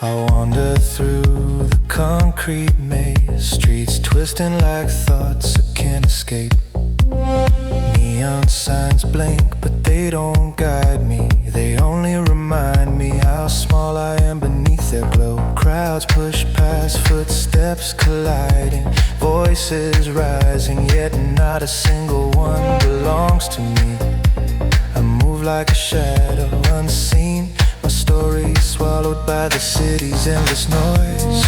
I wander through the concrete maze, streets twisting like thoughts I can't escape. Neon signs blink, but they don't guide me. They only remind me how small I am beneath their glow. Crowds push past, footsteps colliding, voices rising, yet not a single one belongs to me. I move like a shadow, unseen, my story swallowed by the city's endless noise.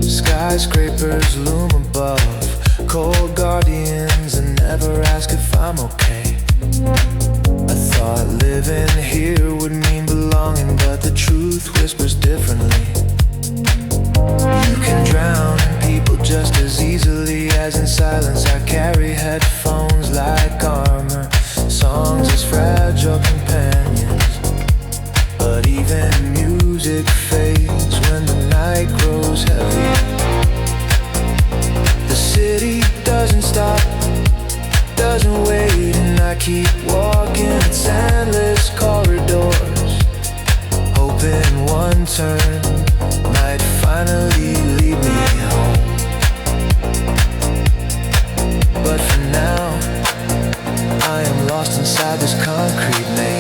Skyscrapers loom above, cold guardians, and never ask if I'm okay. I thought living here would mean belonging, but the truth whispers differently. You can drown in people just as easily as in silence. I carry headphones like armor, songs as fragile companions. But even music fades when the night grows heavy. The city doesn't stop, doesn't wait, and I keep walking its endless corridors, hoping one turn might finally lead me home. But for now, I am lost inside this concrete maze.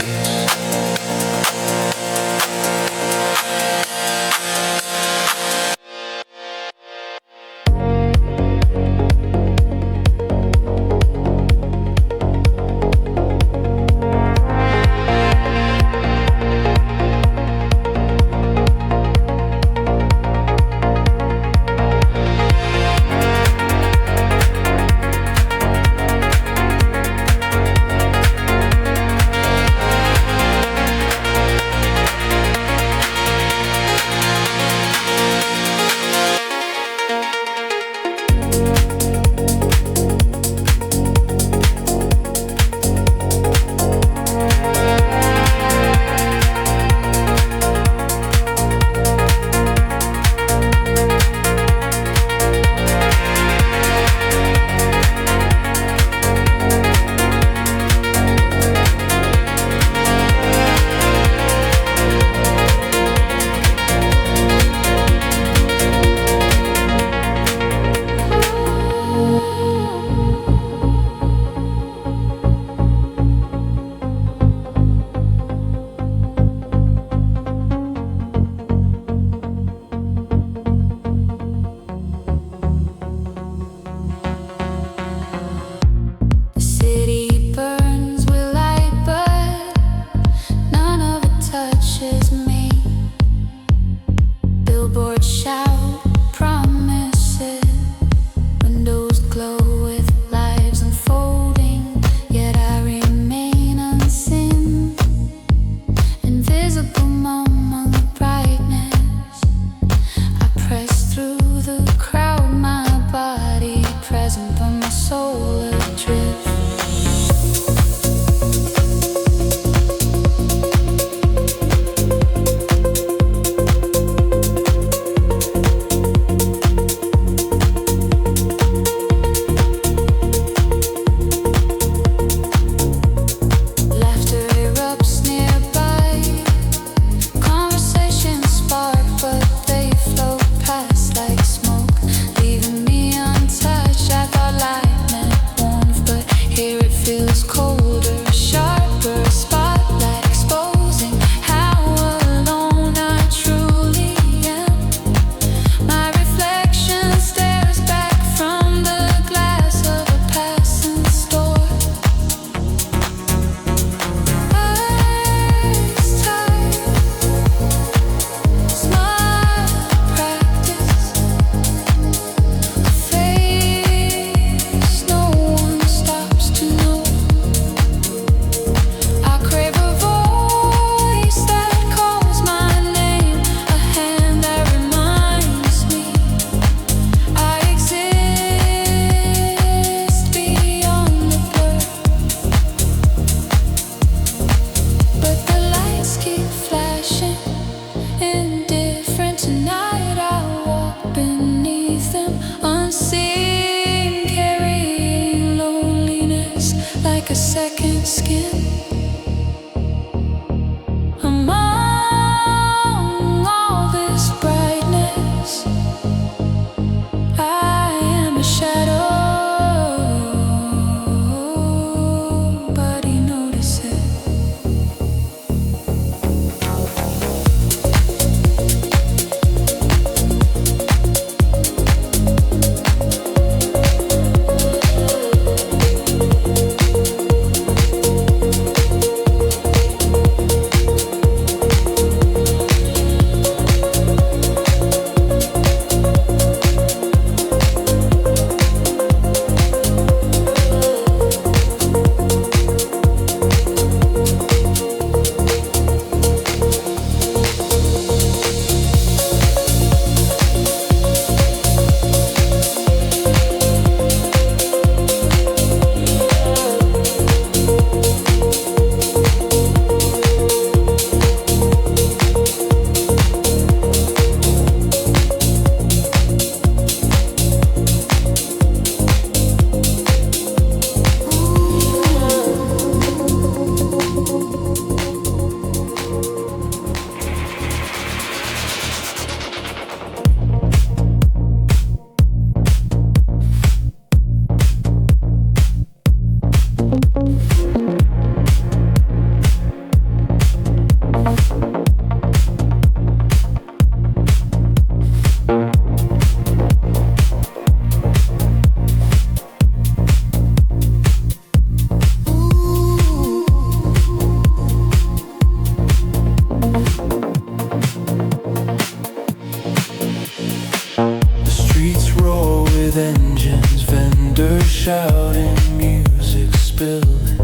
shouting, music spilling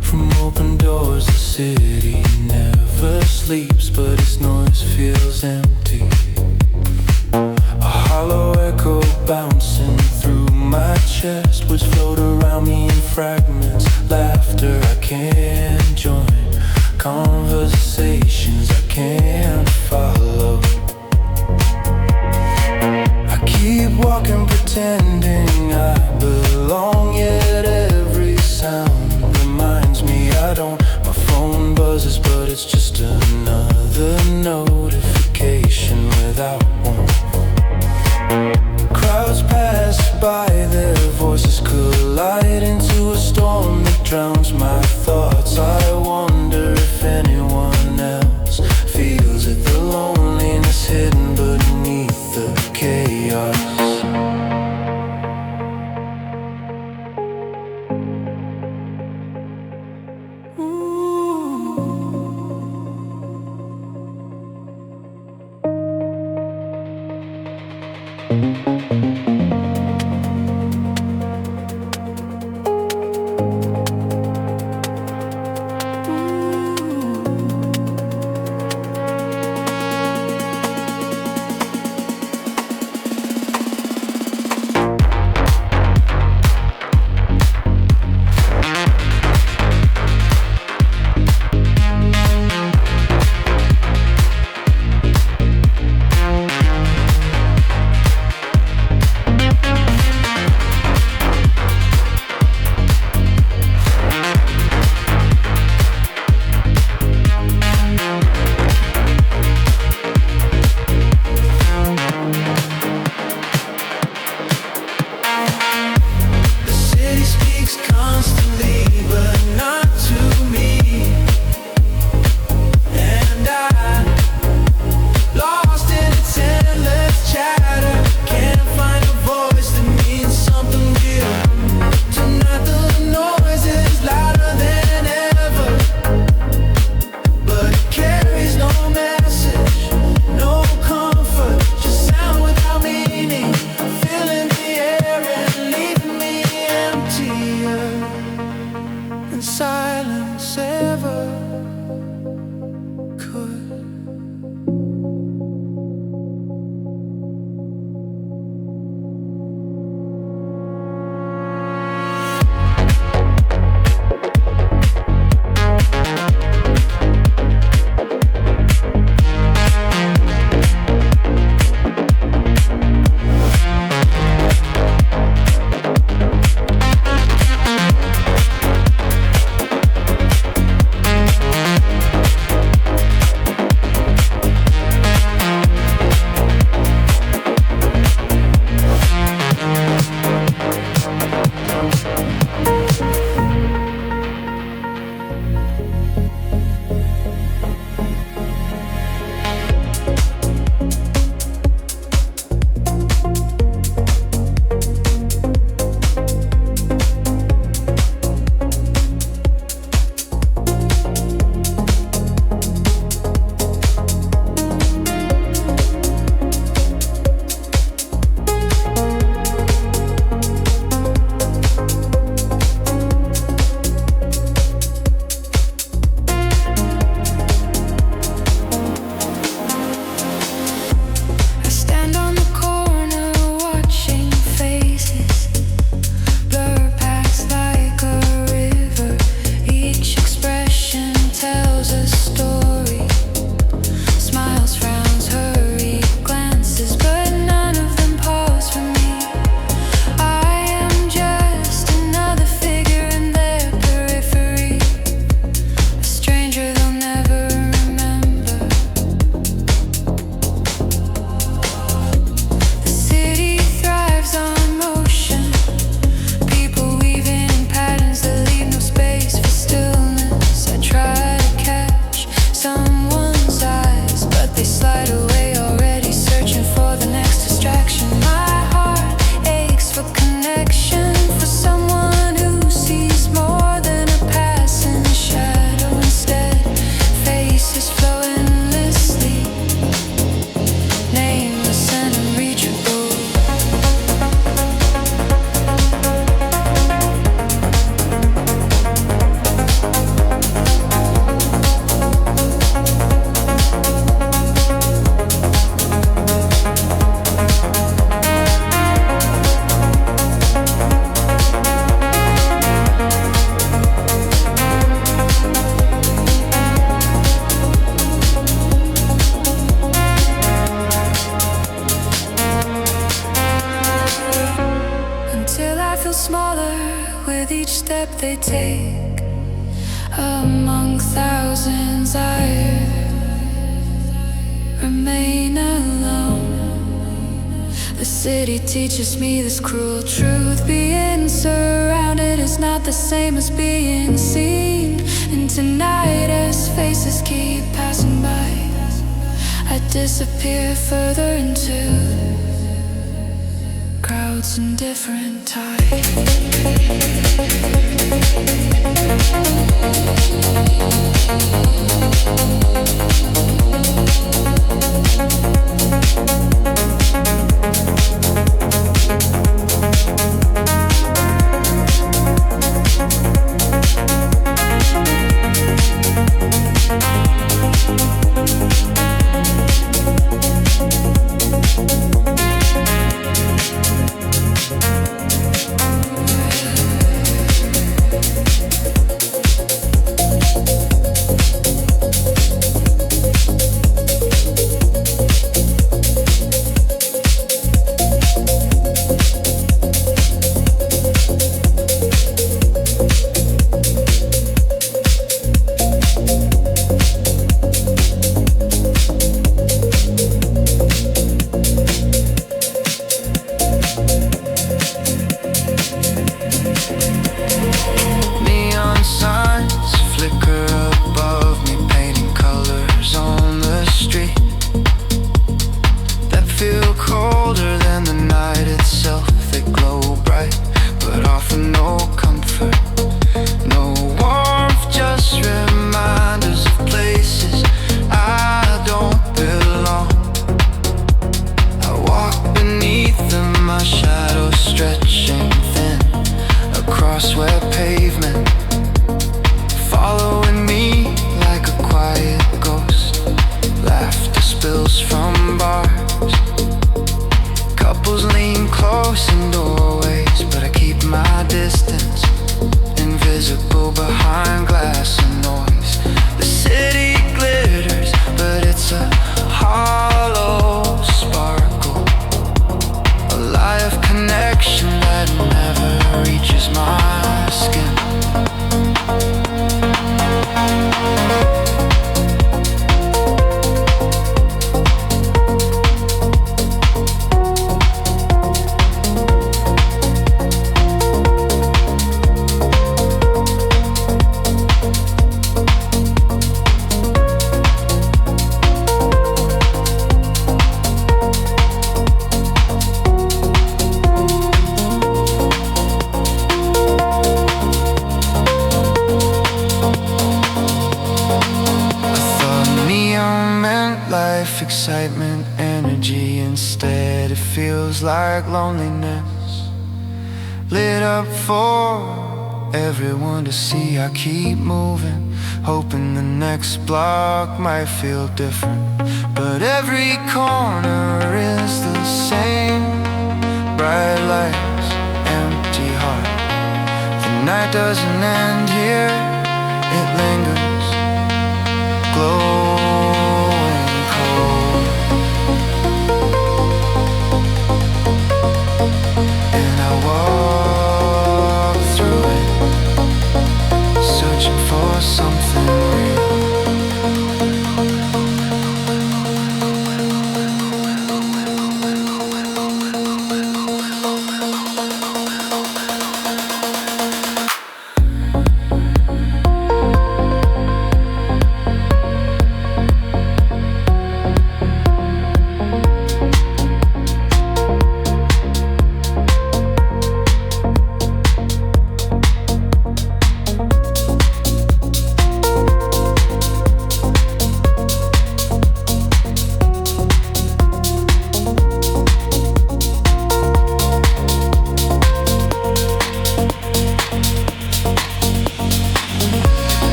from open doors. The city never sleeps, but its noise feels empty. A hollow echo bouncing through my chest, which float around me in fragments. Laughter I can't join, conversations I can't follow. I keep walking pretending I belong, yet every sound reminds me I don't. My phone buzzes, but it's just another notification without one. Crowds pass by, their voices collide into a storm that drowns my thoughts. I wonder if anyone else feels it, the loneliness hidden beneath the chaos. step they take. Among thousands I remain alone. The city teaches me this cruel truth: being surrounded is not the same as being seen. And tonight, as faces keep passing by, I disappear further into crowds in different tides. Excitement, energy, instead it feels like loneliness. Lit up for everyone to see. I keep moving, hoping the next block might feel different. But every corner is the same. Bright lights, empty heart. The night doesn't end here, it lingers, glowing cold. And I walk through it, searching for something real.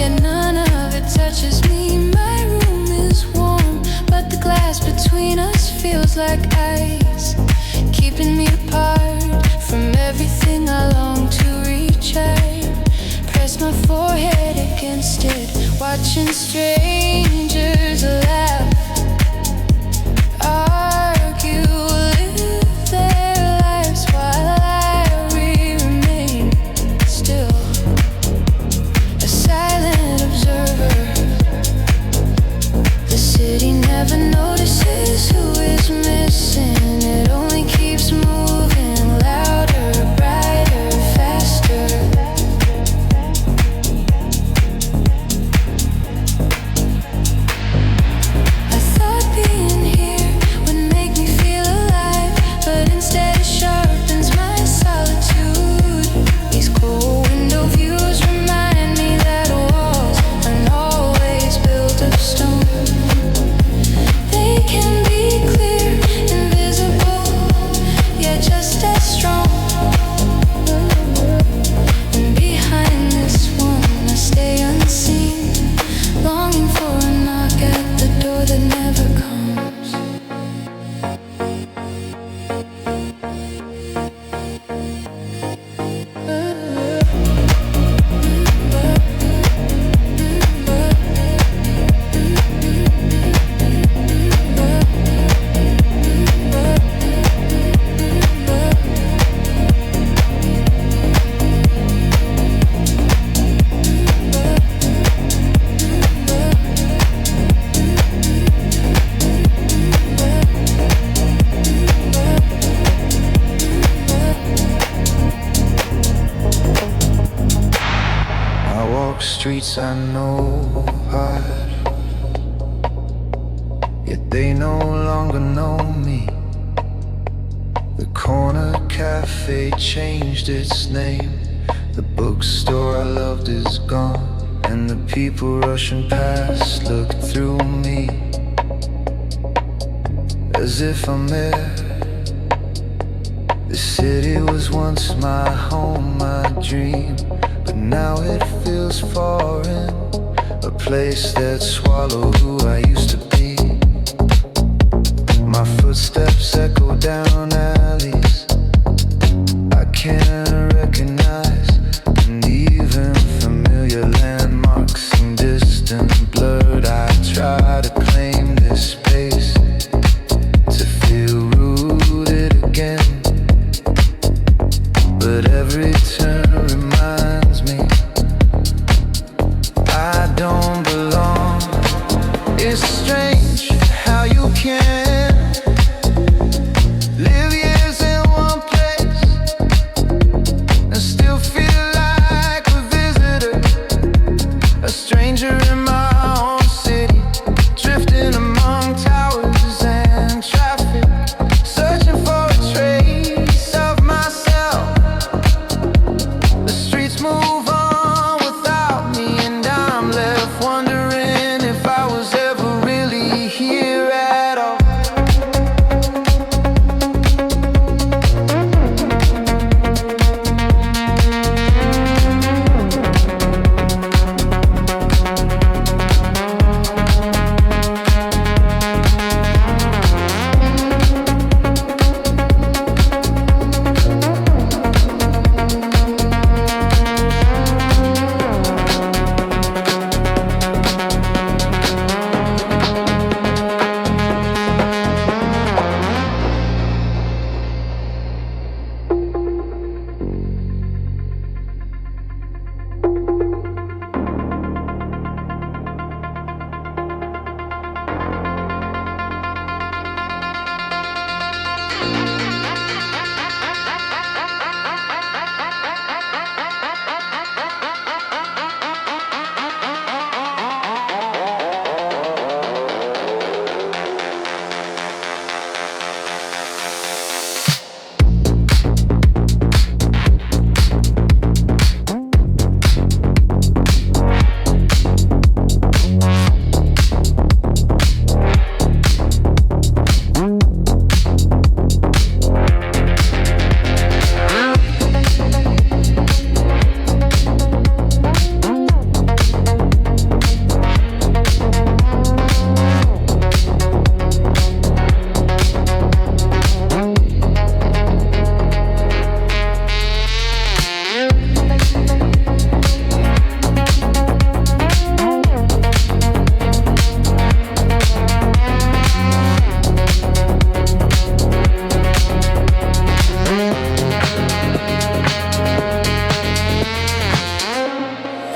yet none of it touches me. My room is warm, but the glass between us feels like ice, keeping me apart from everything I long to reach. I press my forehead against it, watching strangers laugh, argue, live their lives while I remain still, a silent observer. The city never notices who is missing. It only keeps moving louder, brighter, faster. I thought being here would make me feel alive, but instead it sharpens my solitude. These cold window views remind me that walls aren't always built of stone. They can be clear, invisible, yet just as strong. And behind this one I stay unseen, longing for a knock at the door that never comes. I walk streets I know hard, yet they no longer know me. The corner cafe changed its name. The bookstore I loved is gone, and the people rushing past look through me as if I'm there. The city was once my home, my dream, but now it feels foreign, a place that swallowed who I used to be. My footsteps echo down alleys I can't recognize, and even familiar landmarks seem distant, blurred. I try to claim this space, to feel rooted again, but every turn reminds me I don't belong. It's strange how you can live years in one place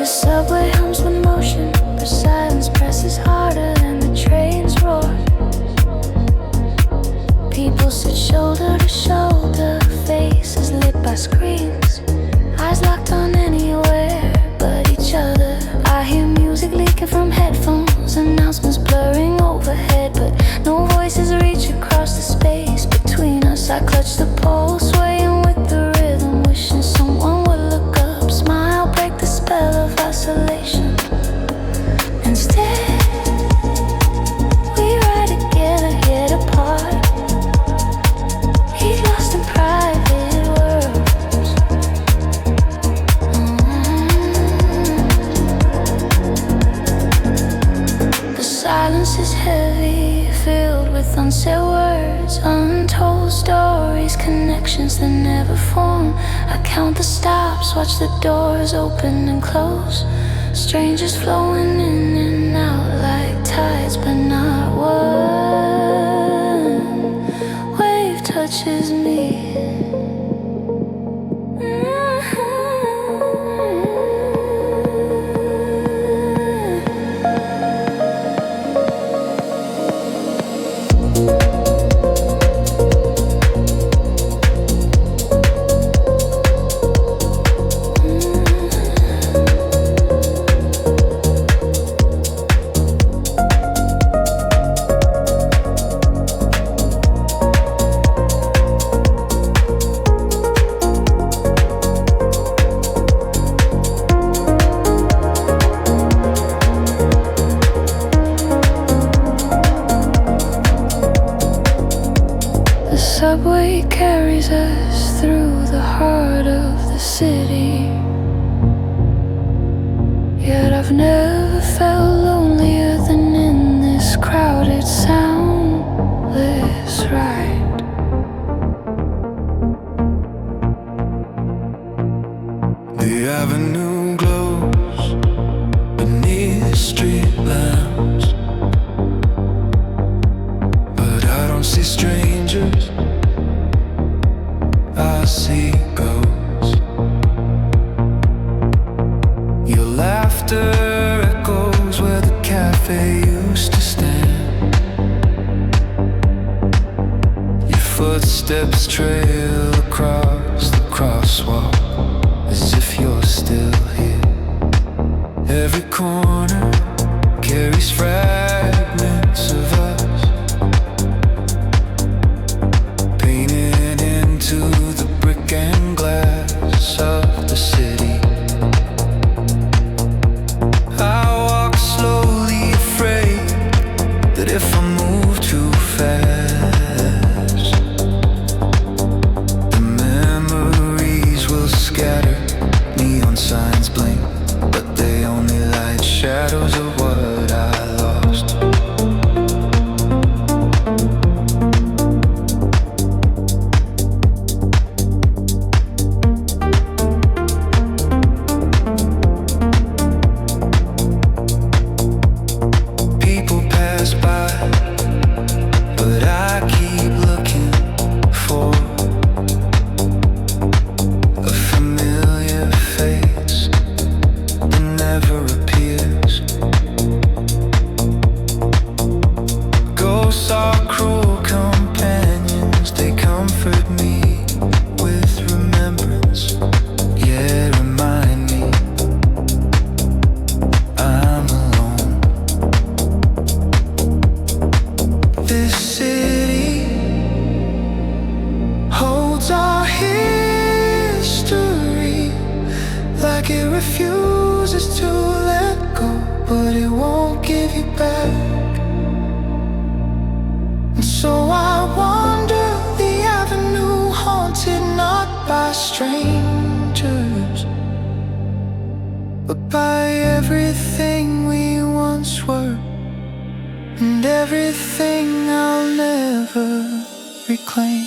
subway hums with motion, but silence presses harder than the trains roar. People sit shoulder to shoulder, faces lit by screens, eyes locked on anywhere but each other. I hear music leaking from headphones, announcements blurring overhead, but no voices reach across the space between us. I clutch the pole, swaying with the rhythm, wishing someone would look up, smile, break the spell of isolation. Instead, we ride together, yet apart. He's lost in private worlds. The silence is heavy, filled with unsaid words, untold stories, connections that never form. I count the stops, watch the doors open and close, strangers flowing in and out like tides, but not one wave touches me. Subway carries us through the heart of the city, yet I've never felt lonelier than in this crowded, soundless ride. The avenue glows beneath street lamps, but I don't see strangers, I see ghosts. Your laughter echoes where the cafe used to stand. Your footsteps trail across the crosswalk as if you're still here. Every corner carries fragments of us, painted into the brick and glass of the city. I walk slowly, afraid that if I move too fast, the memories will scatter. Neon signs blink, but they only light shadows of what I lost. People pass by, but I keep looking for a familiar face that never appears. Ghosts are cruel companions, they comfort me with remembrance, yet remind me I'm alone. This city holds our history like it refuses to let go, but it won't give you back. And so I wander the avenue, haunted not by strangers, but by everything we once were, and everything I'll never reclaim.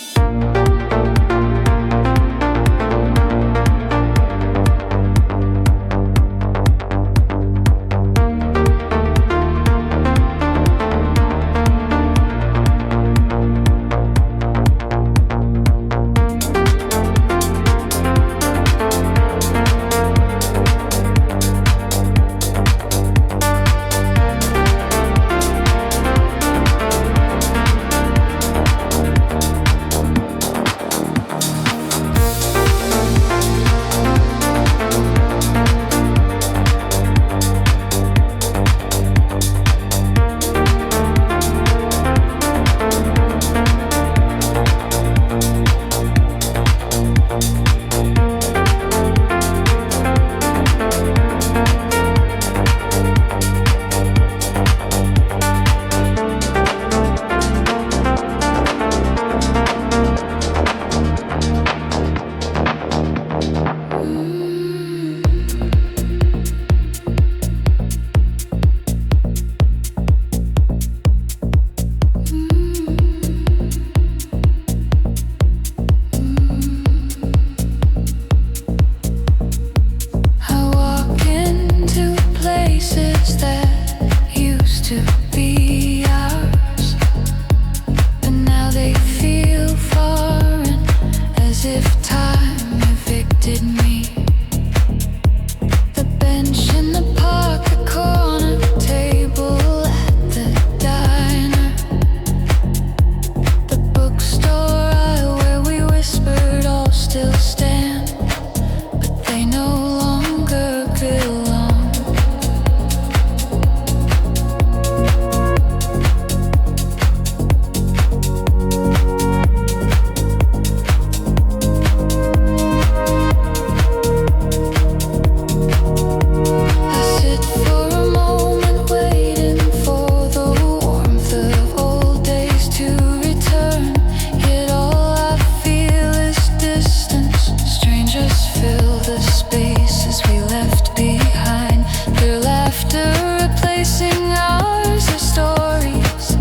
Erasing hours of stories,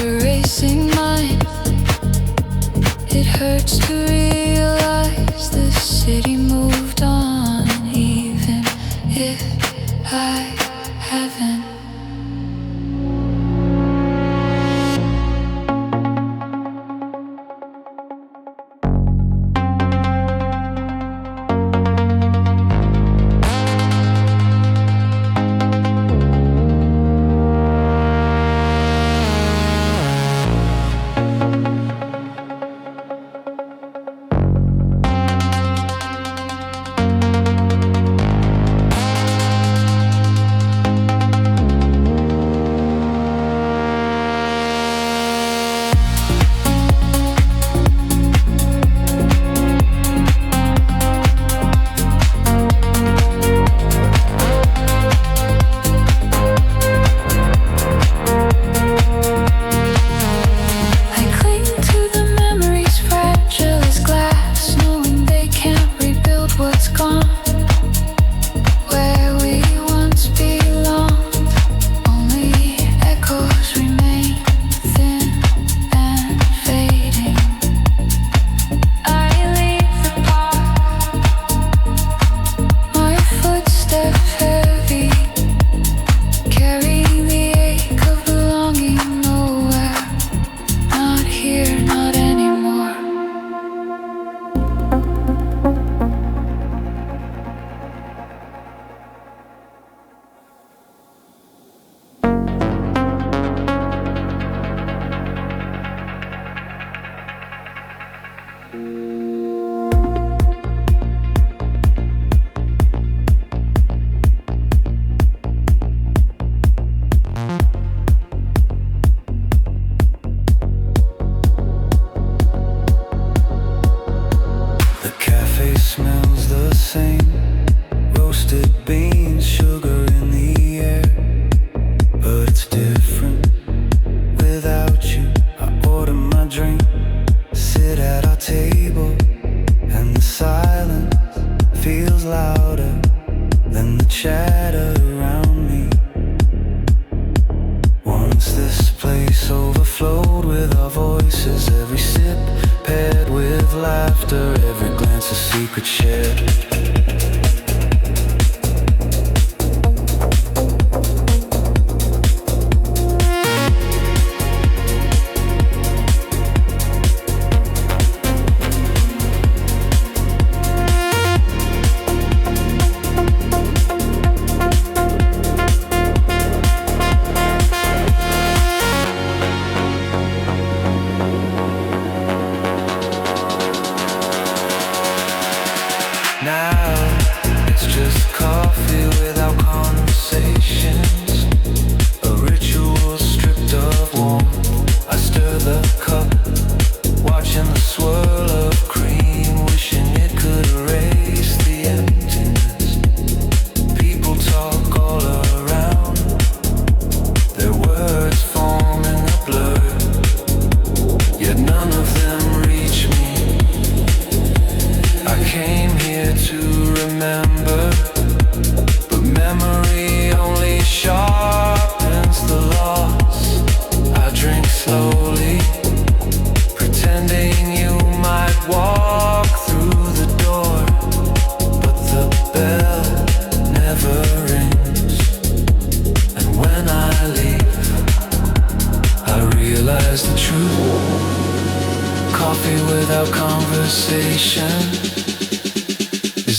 erasing mine. It hurts to realize the city moved on, even if I haven't.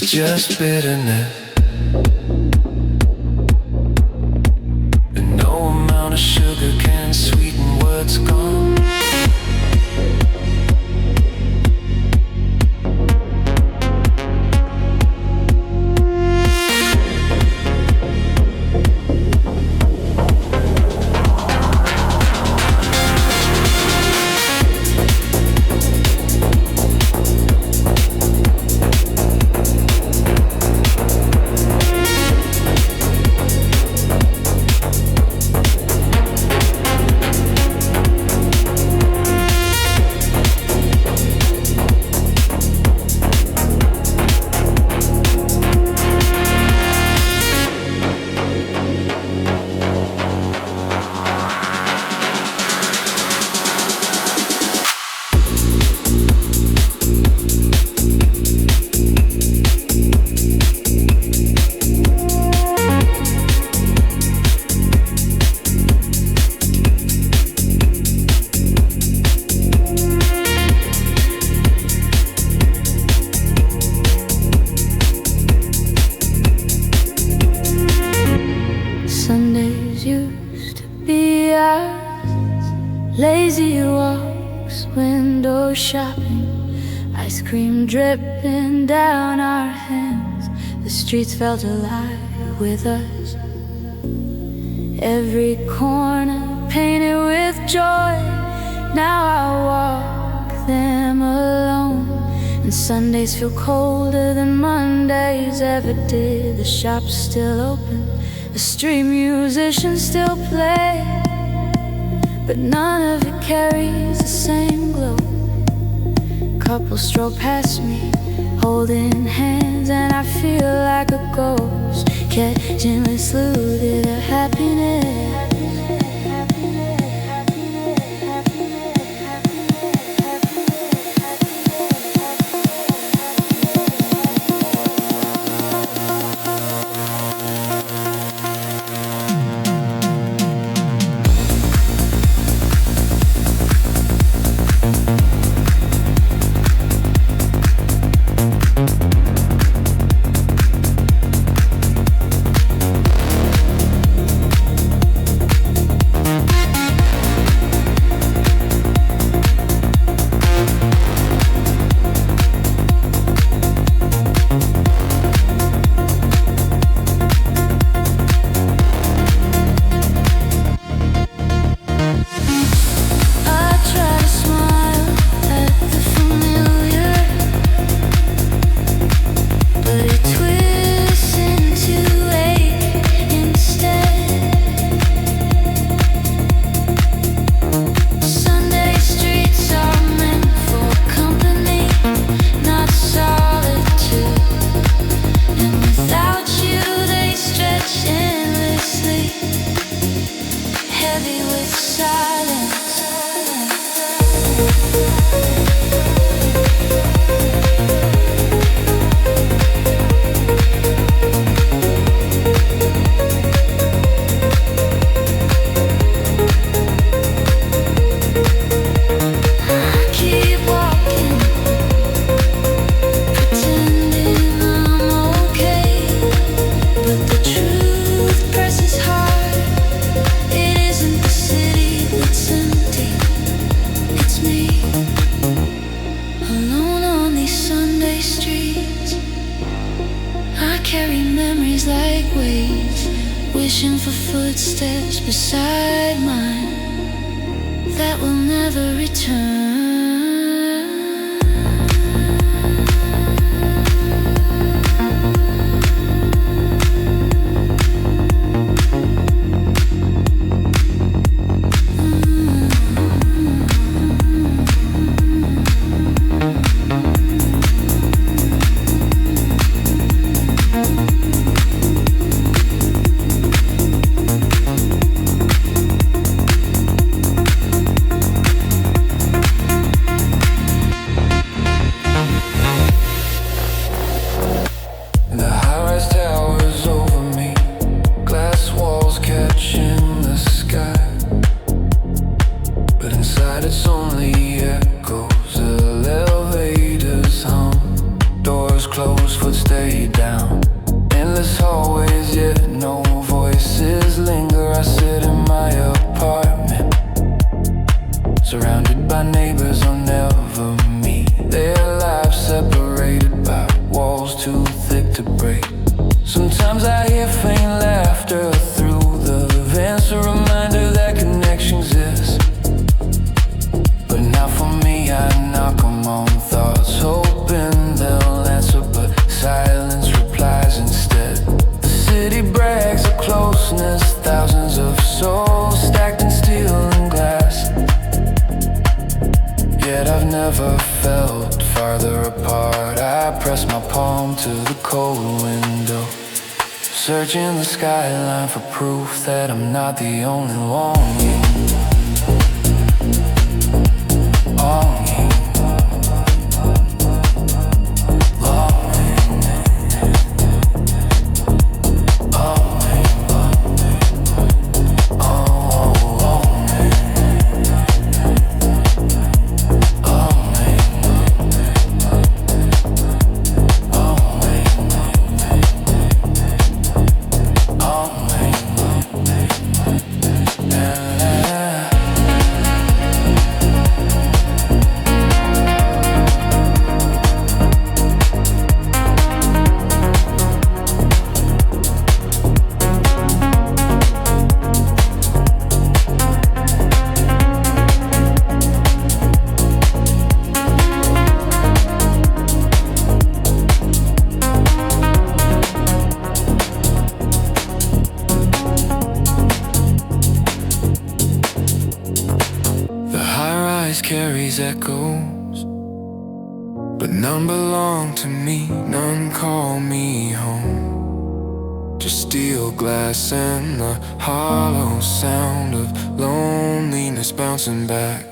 Just bitterness, and no amount of sugar can sweeten what's gone. used to be ours. Lazy walks, window shopping, ice cream dripping down our hands. The streets felt alive with us. Every corner painted with joy. Now I walk them alone, and Sundays feel colder than Mondays ever did. The shop's still open, the street musicians still play, but none of it carries the same glow. Couples stroll past me, holding hands, and I feel like a ghost, catching the slew to the happiness. Wishing for footsteps beside mine that will never return. It's only echoes, elevators hum, doors close, foot stay down. Endless hallways, yet no voices linger. I sit in my apartment, surrounded by neighbors I'll never meet. Their lives separated by walls too thick to break. Sometimes I hear faint laughter through the vents, a reminder that connection exists. But not for me, I knock on thoughts, hoping they'll answer, but silence replies instead. The city brags of closeness, thousands of souls stacked in steel and glass. Yet I've never felt farther apart. I press my palm to the cold window, searching the skyline for proof that I'm not the only longing. memories echoes, but none belong to me, none call me home. Just steel glass and the hollow sound of loneliness bouncing back.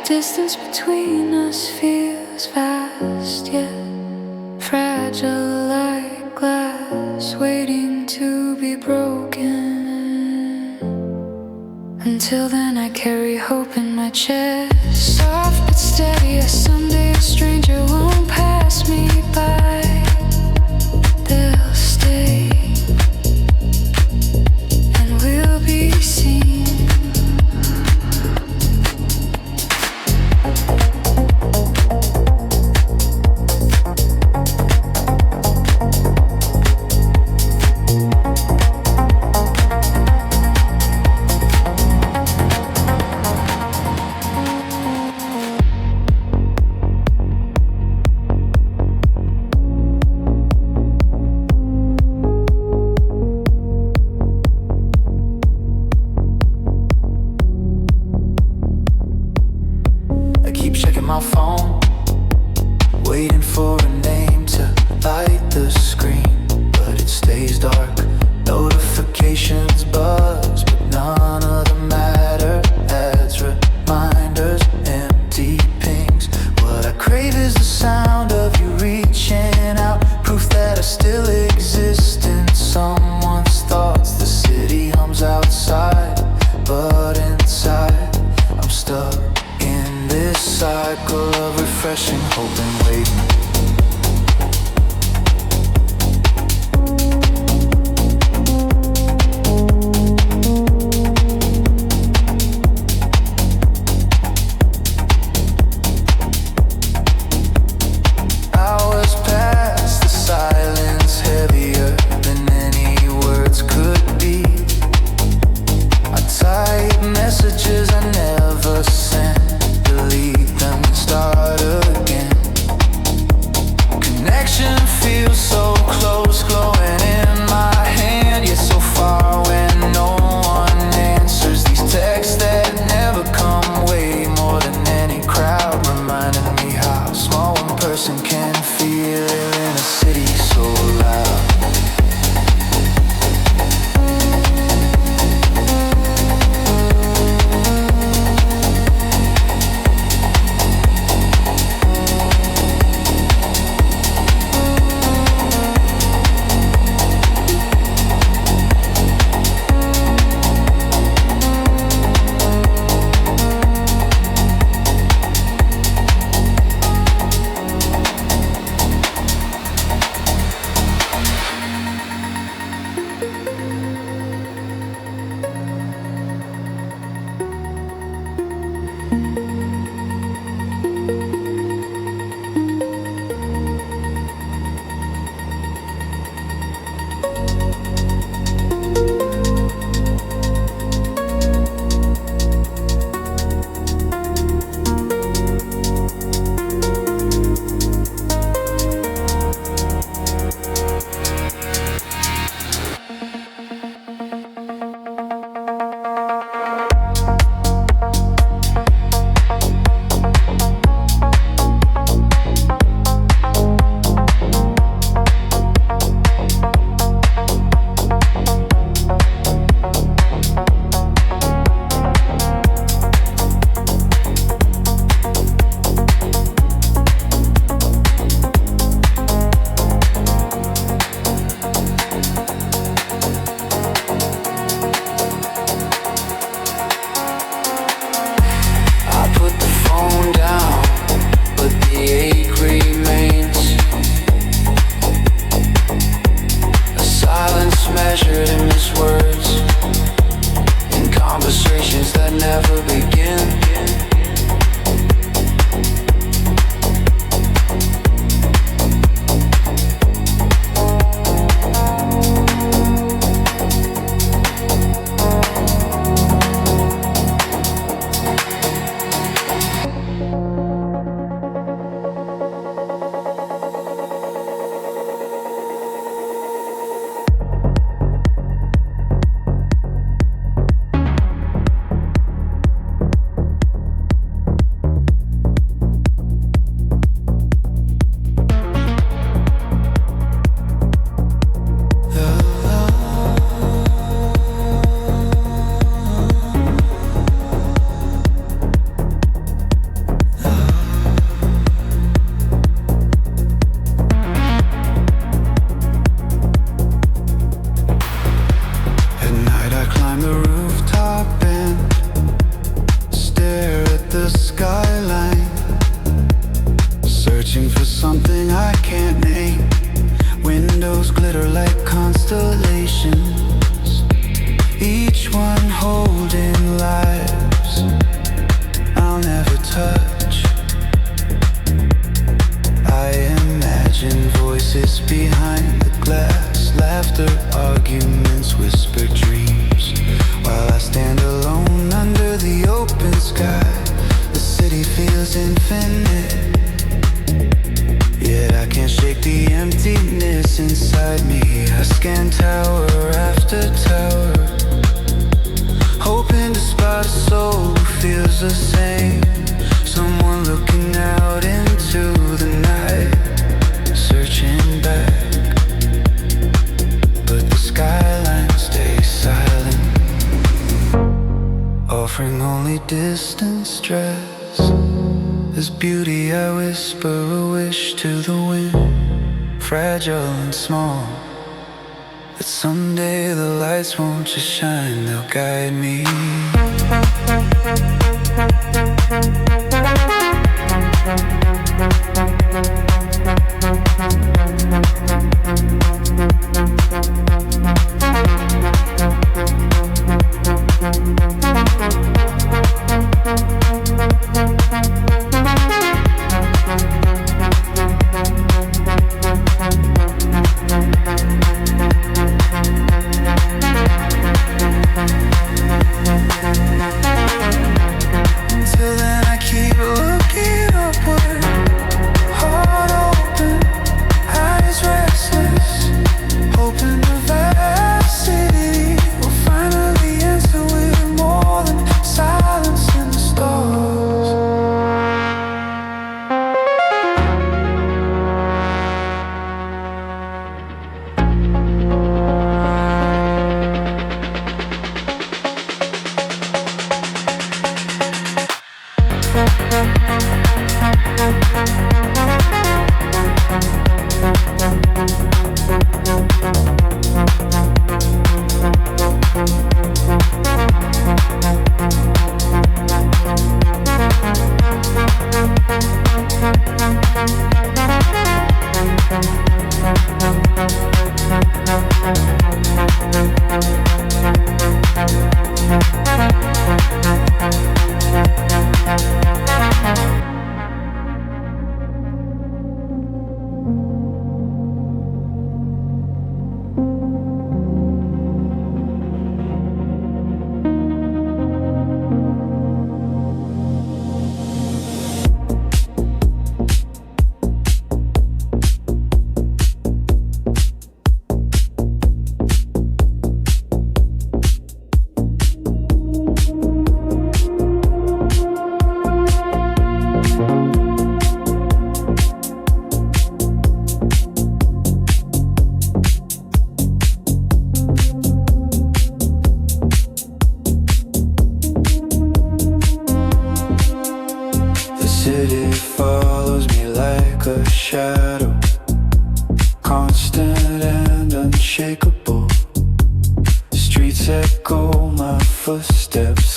Distance between us feels vast, yet fragile like glass, waiting to be broken. Until then I carry hope in my chest, soft but steady, as someday a stranger won't pass me by. They'll stay, and we'll be seen. measured in missed words, in conversations that never begin.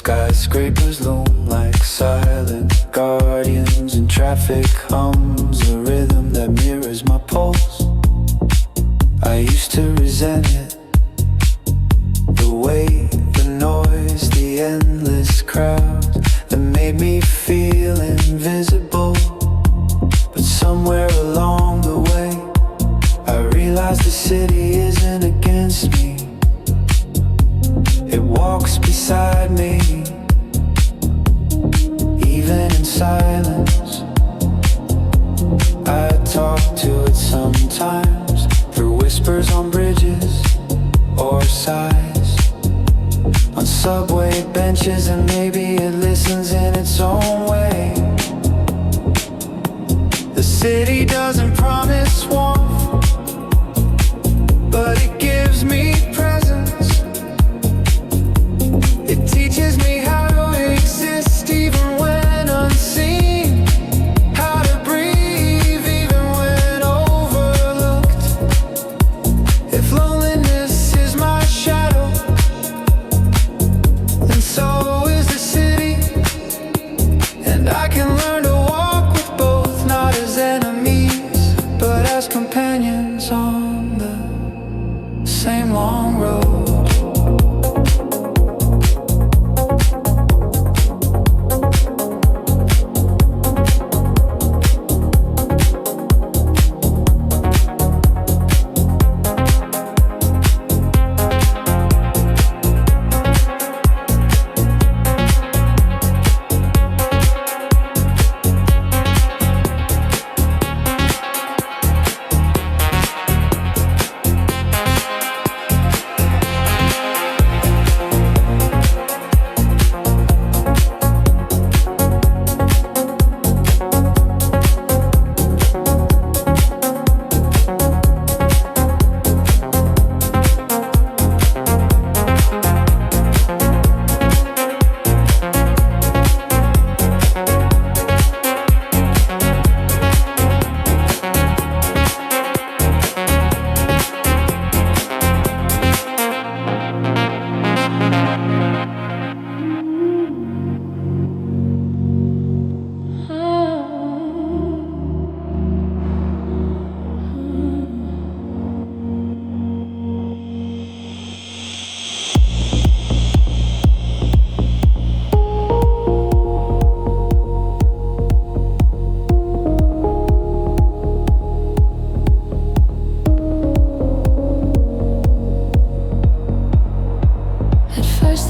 Skyscrapers loom like silent guardians, and traffic hums a rhythm that mirrors my pulse. I used to resent it, crowd that made me feel invisible. But somewhere along the way, I realized the city isn't against me. It walks beside me, even in silence. I talk to it sometimes, through whispers on bridges or sighs on subway benches, and maybe it listens in its own way. The city doesn't promise warmth, but it gives me presence. It teaches me how to exist even when unseen, how to breathe even when overlooked. If loneliness is my shadow, then so is the city. And I can learn to walk with both, not as enemies, but as companions on the same long road.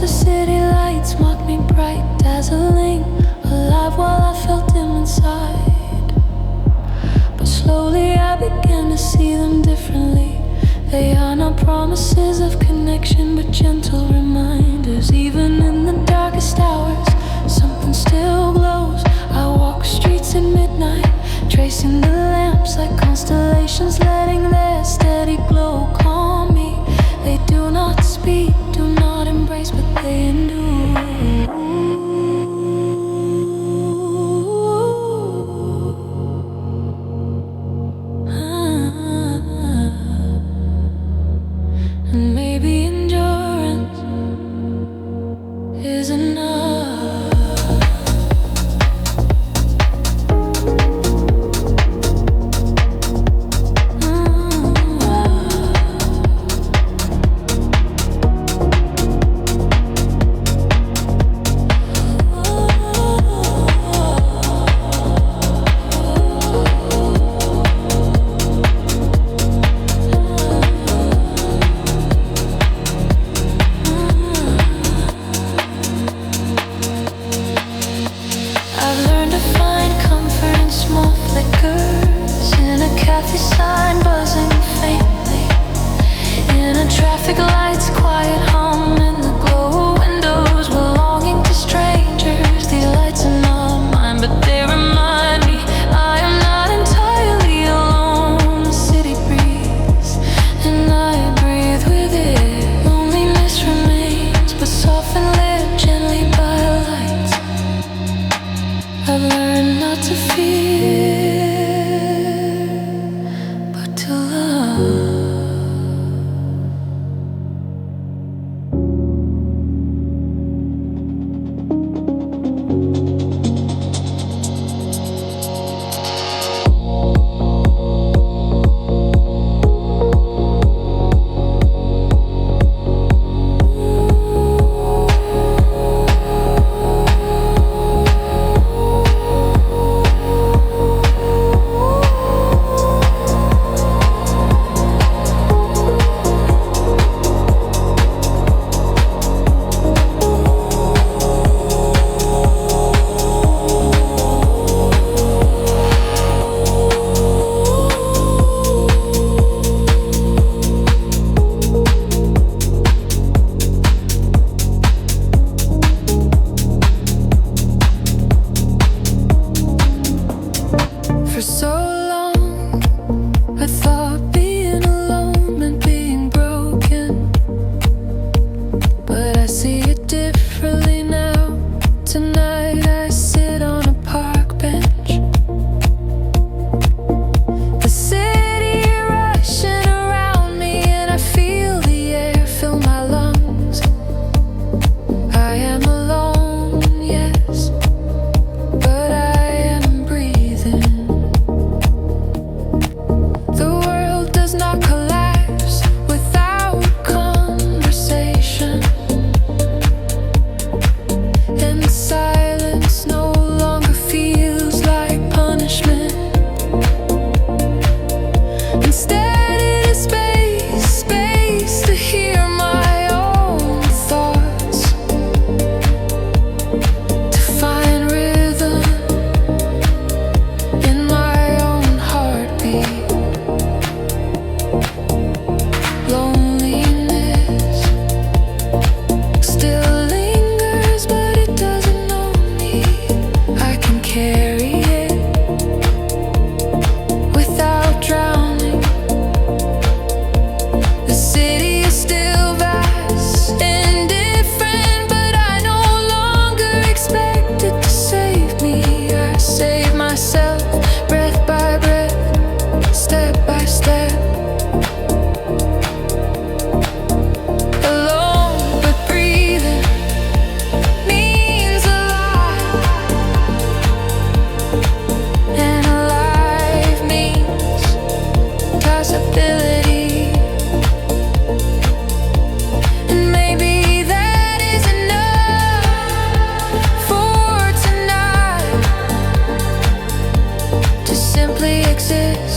The city lights mocked me bright, dazzling, alive while I felt dim inside. But slowly I began to see them differently. They are not promises of connection, but gentle reminders. Even in the darkest hours, something still glows. I walk streets at midnight, tracing the lamps like constellations, letting their steady glow calm me. They do not speak, do not embrace, but they endure. And maybe endurance is enough. exist.